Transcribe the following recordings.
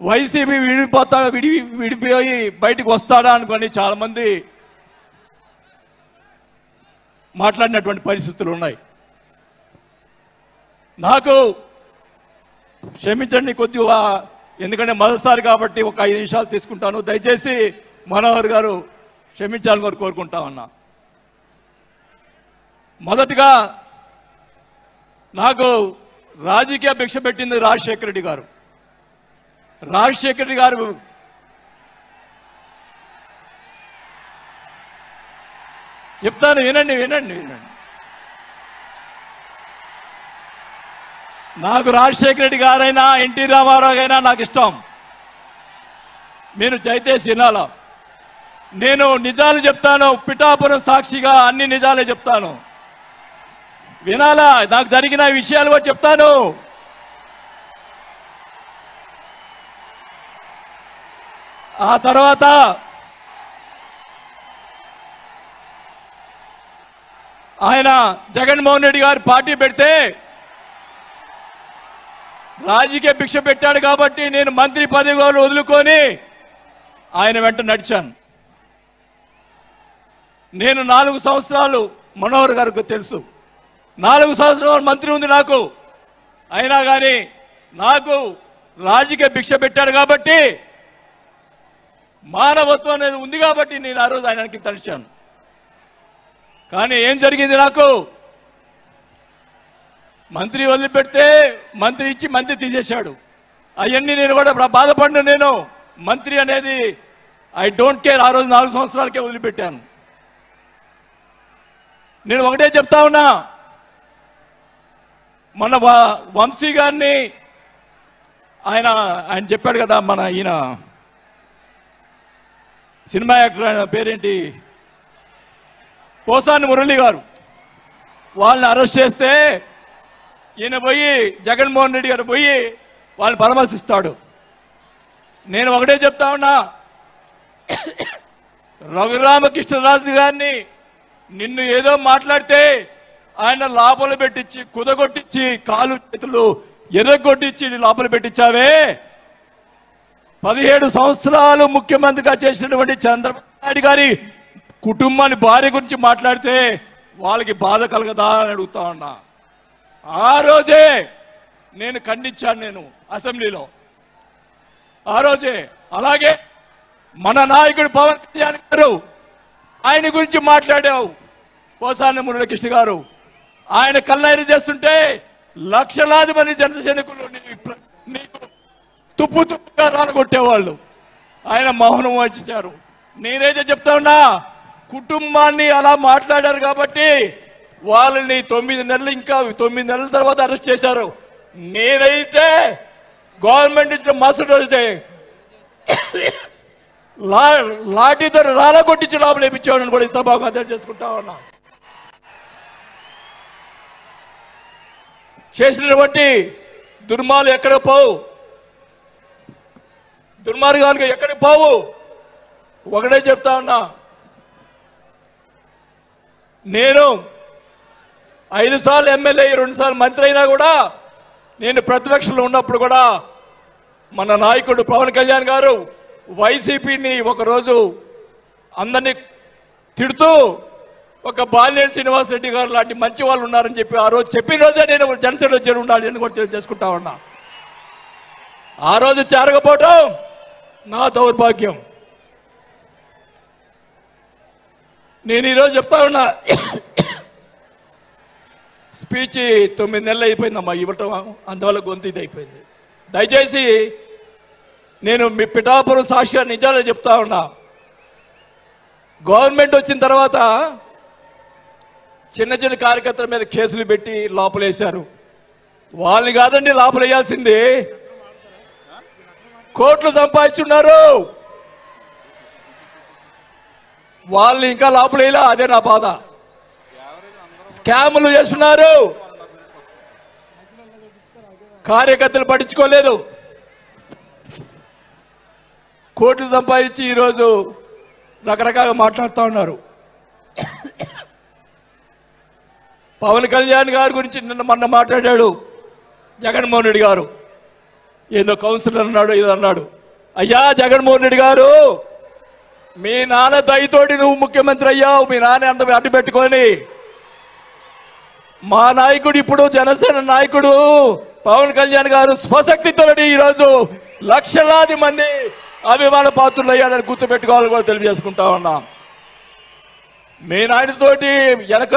YCP విడిపోయి బయటకు వస్తాడా అనుకొని చాలా మంది మాట్లాడినటువంటి పరిస్థితులు ఉన్నాయి. నాకు క్షమించండి కొద్దిగా, ఎందుకంటే మొదటిసారి కాబట్టి ఒక 5 నిమిషాలు తీసుకుంటాను. దయచేసి మనోహర్ గారు క్షమించాలని కోరుకుంటా ఉన్నా. మొదటిగా నాకు రాజకీయ భిక్ష పెట్టింది రాజశేఖర రెడ్డి గారు. రాజశేఖర రెడ్డి గారు చెప్తాను, వినండి వినండి వినండి. నాకు రాజశేఖర రెడ్డి గారైనా ఎన్టీ రామారావు అయినా నాకు ఇష్టం. మీరు దయచేసి వినాలా. నేను నిజాలు చెప్తాను, పిఠాపురం సాక్షిగా అన్ని నిజాలే చెప్తాను. వినాలా, నాకు జరిగిన విషయాలు కూడా చెప్తాను. ఆ తర్వాత ఆయన జగన్మోహన్ రెడ్డి గారు పార్టీ పెడితే రాజకీయ భిక్ష పెట్టాడు కాబట్టి నేను మంత్రి పదవి వదులుకొని ఆయన వెంట నడిచాను. నేను 4 సంవత్సరాలు, మనోహర్ గారికి తెలుసు, 4 సంవత్సరాలు మంత్రి ఉంది నాకు. అయినా కానీ నాకు రాజకీయ భిక్ష పెట్టాడు కాబట్టి, మానవత్వం అనేది ఉంది కాబట్టి నేను ఆ రోజు ఆయనకి తలిచాను. కానీ ఏం జరిగింది, నాకు మంత్రి వదిలిపెడితే మంత్రి ఇచ్చి మంత్రి తీసేశాడు. అవన్నీ నేను కూడా బాధపడిన, నేను మంత్రి అనేది ఐ డోంట్ కేర్. ఆ రోజు 4 సంవత్సరాలకే వదిలిపెట్టాను. నేను ఒకటే చెప్తా ఉన్నా, మన వంశీ గారిని ఆయన చెప్పాడు కదా, మన ఈయన సినిమా యాక్టర్, ఆయన పేరేంటి, పోసాని మురళి గారు, వాళ్ళని అరెస్ట్ చేస్తే ఈయన పోయి జగన్మోహన్ రెడ్డి గారు పోయి వాళ్ళని పరామర్శిస్తాడు. నేను ఒకటే చెప్తా ఉన్నా, రఘురామకృష్ణరాజు గారిని నిన్ను ఏదో మాట్లాడితే ఆయన లోపల పెట్టించి, కుదగొట్టించి, కాలు చేతులు ఎర్రగొట్టించి లోపల పెట్టించావే. 17 సంవత్సరాలు ముఖ్యమంత్రిగా చేసినటువంటి చంద్రబాబు నాయుడు గారి కుటుంబాన్ని, భార్య గురించి మాట్లాడితే వాళ్ళకి బాధ కలగదా అని అడుగుతా ఉన్నా. ఆ రోజే నేను ఖండించాను, నేను అసెంబ్లీలో ఆ రోజే. అలాగే మన నాయకుడు పవన్ కళ్యాణ్ గారు, ఆయన గురించి మాట్లాడావు, పోసాని మురళీకృష్ణ గారు. ఆయన కల్లైరు చేస్తుంటే లక్షలాది మంది జన సైనికులు నీకు తుప్పుగా రాలగొట్టేవాళ్ళు. ఆయన మౌనం వహించారు. నేనైతే చెప్తా ఉన్నా, కుటుంబాన్ని అలా మాట్లాడారు కాబట్టి వాళ్ళని 9 నెలలు, ఇంకా 9 నెలల తర్వాత అరెస్ట్ చేశారు. నేనైతే గవర్నమెంట్ ఇచ్చిన మరుసటి రోజే లాఠీతో రాలగొట్టించి లోపల వేయించేవాడిని కూడా ఈ సభకు అర్థం చేసుకుంటా ఉన్నా. చేసినటువంటి దుర్మాలు ఎక్కడ పోవు, దుర్మార్గాలు ఎక్కడికి పోవు. ఒకటే చెప్తా ఉన్నా, నేను 5 సార్లు ఎమ్మెల్యే, 2 సార్లు మంత్రి అయినా కూడా, నేను ప్రతిపక్షంలో ఉన్నప్పుడు కూడా మన నాయకుడు పవన్ కళ్యాణ్ గారు వైసీపీని ఒకరోజు అందరినీ తిడుతూ, ఒక బాలినేని శ్రీనివాసరెడ్డి గారు లాంటి మంచి వాళ్ళు ఉన్నారని చెప్పి ఆ రోజు చెప్పిన రోజే నేను జనసేనలో చేరి ఉండాలి అని కూడా తెలియజేసుకుంటా ఉన్నా. ఆ రోజు చేరకపోవటం నా దౌర్భాగ్యం. నేను ఈరోజు చెప్తా ఉన్నా, స్పీచ్ 9 నెలలు అయిపోయిందమ్మా ఇవ్వటం, అందువల్ల గొంతు ఇది అయిపోయింది. దయచేసి నేను మీ పిఠాపురం సాక్షిగా నిజాలే చెప్తా ఉన్నా. గవర్నమెంట్ వచ్చిన తర్వాత చిన్న చిన్న కార్యకర్తల మీద కేసులు పెట్టి లోపలేశారు. వాళ్ళని కాదండి లోపలేయాల్సింది, కోట్లు సంపాదించున్నారు, వాళ్ళని ఇంకా లోపలేలా. అదే నా బాధ. స్కాములు చేస్తున్నారు, కార్యకర్తలు పట్టించుకోలేదు, కోట్లు సంపాదించి ఈరోజు రకరకాలుగా మాట్లాడుతూ ఉన్నారు. పవన్ కళ్యాణ్ గారి గురించి నిన్న మొన్న మాట్లాడాడు జగన్మోహన్ రెడ్డి గారు. ఏదో కౌన్సిలర్ అన్నాడు ఇది అన్నాడు. అయ్యా జగన్మోహన్ రెడ్డి గారు, మీ నాన్న దయతోటి నువ్వు ముఖ్యమంత్రి అయ్యావు. మీ నాన్న అంత అడ్డు పెట్టుకొని మా నాయకుడు ఇప్పుడు జనసేన నాయకుడు పవన్ కళ్యాణ్ గారు స్వశక్తితో ఈరోజు లక్షలాది మంది అభిమాన పాత్రులు అయ్యాడని గుర్తుపెట్టుకోవాలని కూడా తెలియజేసుకుంటా ఉన్నా. మీ నాయనతోటి వెనక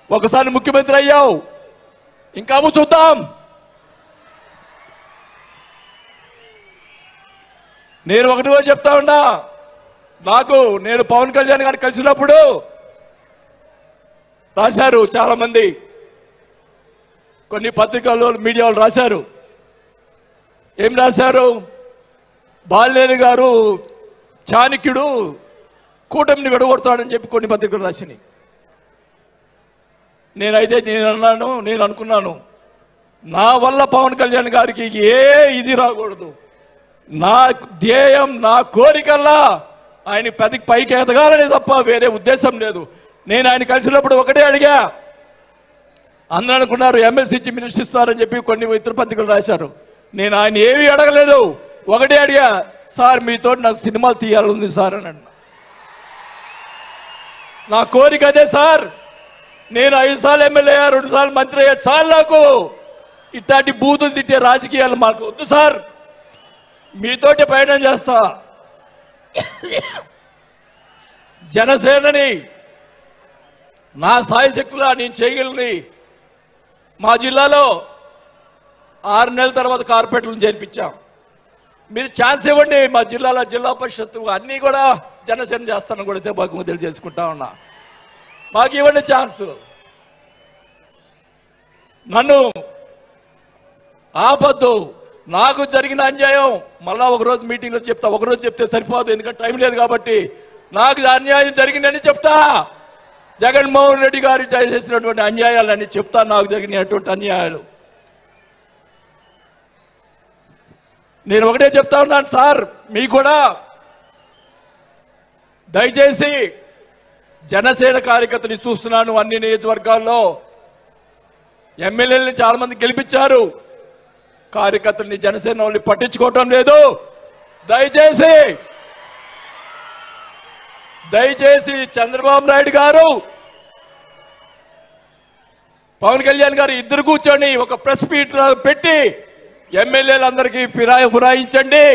ఒకసారి ముఖ్యమంత్రి అయ్యావు, ఇంకా చూద్దాం. నేను ఒకటి కూడా చెప్తా ఉన్నా, నేను పవన్ కళ్యాణ్ గారిని కలిసినప్పుడు రాశారు చాలా మంది, కొన్ని పత్రికల్లో మీడియాలో రాశారు. ఏం రాశారు? బాలినేని గారు చాణక్యుడు కూటమిని విడగొడతాడని చెప్పి కొన్ని పత్రికలు రాసినాయి. నేను అనుకున్నాను, నా వల్ల పవన్ కళ్యాణ్ గారికి ఇది రాకూడదు. నా ధ్యేయం, నా కోరికల్లా ఆయన పైకి ఎదగాలని తప్ప వేరే ఉద్దేశం లేదు. నేను ఆయన కలిసినప్పుడు ఒకటే అడిగా, అందరూ అనుకున్నారు ఎమ్మెల్సీ ఇచ్చి మినిస్టర్ ఇస్తారని చెప్పి కొన్ని ఇతర పత్రికలు రాశారు. నేను ఆయన ఏమీ అడగలేదు, ఒకటే అడిగా, సార్ మీతో నాకు సినిమాలు తీయాలని సార్ అని అన్నా. నా కోరిక అదే సార్. నేను 5 సార్లు ఎమ్మెల్యే అయ్యా, 2 సార్లు మంత్రి అయ్యా, చాలు నాకు ఇట్లాంటి బూతులు తిట్టే రాజకీయాలు మాకు వద్దు సార్, మీతోటి ప్రయాణం చేస్తా. జనసేనని నా సాయశక్తులా నేను చేయగలని మా జిల్లాలో 6 నెలల తర్వాత కార్పొరేట్లను చేర్పించాం. మీరు ఛాన్స్ ఇవ్వండి, మా జిల్లాలో జిల్లా పరిషత్తు అన్నీ కూడా జనసేన చేస్తానని కూడా తెలియజేసుకుంటా ఉన్నా. మాకు ఇవ్వండి ఛాన్స్. నన్ను ఆపద్దు. నాకు జరిగిన అన్యాయం మళ్ళా ఒకరోజు మీటింగ్లో చెప్తా. ఒకరోజు చెప్తే సరిపోదు, ఎందుకంటే టైం లేదు కాబట్టి. నాకు అన్యాయం జరిగిందని చెప్తా. జగన్మోహన్ రెడ్డి గారు చేసినటువంటి అన్యాయాలని చెప్తా, నాకు జరిగినటువంటి అన్యాయాలు. నేను ఒకటే చెప్తా ఉన్నాను సార్, మీకు కూడా దయచేసి జనసేన కార్యకర్తని చూస్తున్నాను. అన్ని నియోజకవర్గాల్లో ఎమ్మెల్యేలని చాలా మంది గెలిపించారు, కార్యకర్తల్ని జనసేన వాళ్ళని పట్టించుకోవటం లేదు. దయచేసి చంద్రబాబు నాయుడు గారు, పవన్ కళ్యాణ్ గారు ఇద్దరు కూర్చొని ఒక ప్రెస్ మీట్ పెట్టి ఎమ్మెల్యేలందరికీ ఫిరాయించండి.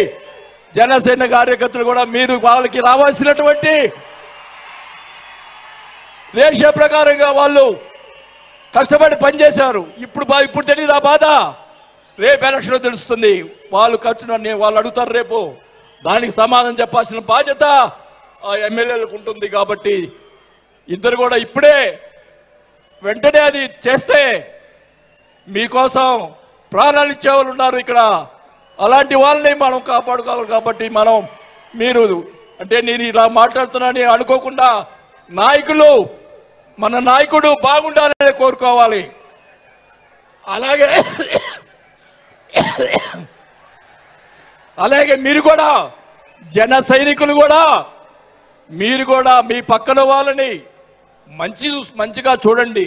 జనసేన కార్యకర్తలు కూడా మీరు వాళ్ళకి రావాల్సినటువంటి రేషియో ప్రకారంగా వాళ్ళు కష్టపడి పనిచేశారు. ఇప్పుడు తెలియదు ఆ బాధ. రేపు ఎలక్షన్ తెలుస్తుంది. వాళ్ళు ఖర్చునని వాళ్ళు అడుగుతారు రేపు. దానికి సమాధానం చెప్పాల్సిన బాధ్యత ఆ ఎమ్మెల్యేలకు ఉంటుంది. కాబట్టి ఇద్దరు కూడా ఇప్పుడే వెంటనే అది చేస్తే మీకోసం ప్రాణాలు ఇచ్చేవాళ్ళు ఉన్నారు ఇక్కడ. అలాంటి వాళ్ళని మనం కాపాడుకోవాలి. కాబట్టి మీరు అంటే నేను ఇలా మాట్లాడుతున్నానని అనుకోకుండా నాయకులు, మన నాయకుడు బాగుండాలని కోరుకోవాలి. అలాగే మీరు కూడా జన సైనికులు కూడా మీరు కూడా మీ పక్కన వాళ్ళని మంచిగా చూడండి.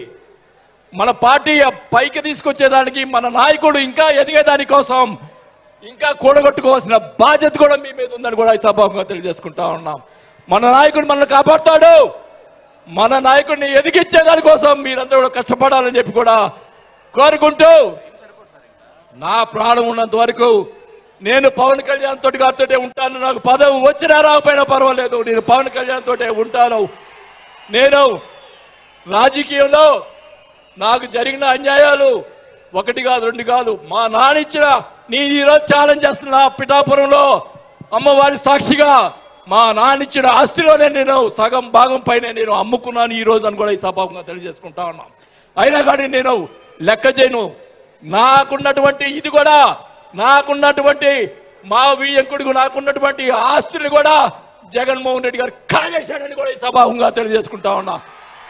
మన పార్టీ పైకి తీసుకొచ్చేదానికి మన నాయకుడు ఇంకా ఎదిగేదాని కోసం ఇంకా కూడగొట్టుకోవాల్సిన బాధ్యత కూడా మీ మీద ఉందని కూడా ఈ సభాముఖంగా తెలియజేసుకుంటా ఉన్నాం. మన నాయకుడు మనల్ని కాపాడుతాడు. మన నాయకుడిని ఎదిగించేదాని కోసం మీరందరూ కూడా కష్టపడాలని చెప్పి కూడా కోరుకుంటూ, నా ప్రాణం ఉన్నంత వరకు నేను పవన్ కళ్యాణ్ తోటి గారితోటే ఉంటాను. నాకు పదవి వచ్చినా రాకపోయినా పర్వాలేదు, నేను పవన్ కళ్యాణ్ తోటే ఉంటాను. నేను రాజకీయంలో నాకు జరిగిన అన్యాయాలు 1 కాదు 2 కాదు. మా నాన్న ఇచ్చిన నేను ఈరోజు ఛాలెంజ్ చేస్తున్నా, పిఠాపురంలో అమ్మవారి సాక్షిగా మా నాన్న ఇచ్చిన ఆస్తిలోనే నేను సగం భాగం పైన నేను అమ్ముకున్నాను ఈ రోజు అని కూడా ఈ సభాముఖంగా తెలియజేసుకుంటా ఉన్నాం. అయినా కానీ నేను లెక్క చేయను. నాకున్నటువంటి ఇది కూడా, నాకున్నటువంటి మా వియ్యంకుడికి నాకున్నటువంటి ఆస్తులు కూడా జగన్మోహన్ రెడ్డి గారు కాజేశాడని కూడా ఈ సభాముఖంగా తెలియజేసుకుంటా ఉన్నా.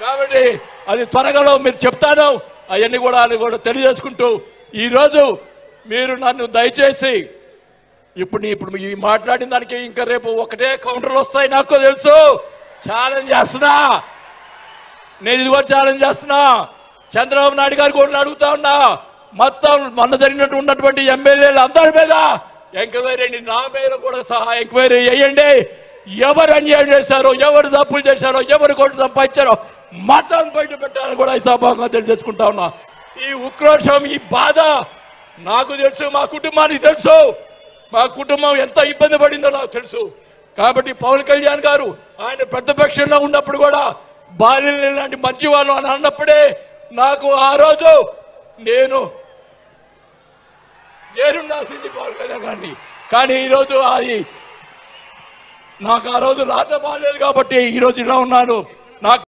కాబట్టి అది త్వరగా మీరు చెప్తాను. అవన్నీ కూడా తెలియజేసుకుంటూ, ఈరోజు మీరు నన్ను దయచేసి ఇప్పుడు ఈ మాట్లాడిన దానికి ఇంకా రేపు ఒకటే కౌంటర్లు వస్తాయి నాకు తెలుసు. ఛాలెంజ్ చేస్తున్నా, నేను ఇది కూడా ఛాలెంజ్ చేస్తున్నా. చంద్రబాబు నాయుడు గారు కూడా అడుగుతా ఉన్నా, మొత్తం మొన్న జరిగినటువంటి ఎమ్మెల్యేలు అందరి మీద ఎంక్వైరీ, నా మీద కూడా సహా ఎంక్వైరీ చేయండి. ఎవరు అన్యాయం చేశారో, ఎవరు తప్పులు చేశారో, ఎవరు కోట్లు సంపాదించారో మొత్తం బయట పెట్టాలని కూడా ఈ సభాగా తెలియజేసుకుంటా ఉన్నా. ఈ ఉక్రోషం, ఈ బాధ నాకు తెలుసు, మా కుటుంబానికి తెలుసు. మా కుటుంబం ఎంత ఇబ్బంది పడిందో నాకు తెలుసు. కాబట్టి పవన్ కళ్యాణ్ గారు ఆయన ప్రతిపక్షంలో ఉన్నప్పుడు కూడా బాలిని లాంటి మంచి వాళ్ళు అని అన్నప్పుడే నాకు ఆ రోజు నేను చేరుండాల్సింది పవన్ కళ్యాణ్ గారిని. కానీ ఈరోజు అది నాకు ఆ రోజు రాత బాగాలేదు కాబట్టి ఈరోజు ఇలా ఉన్నాను. నాకు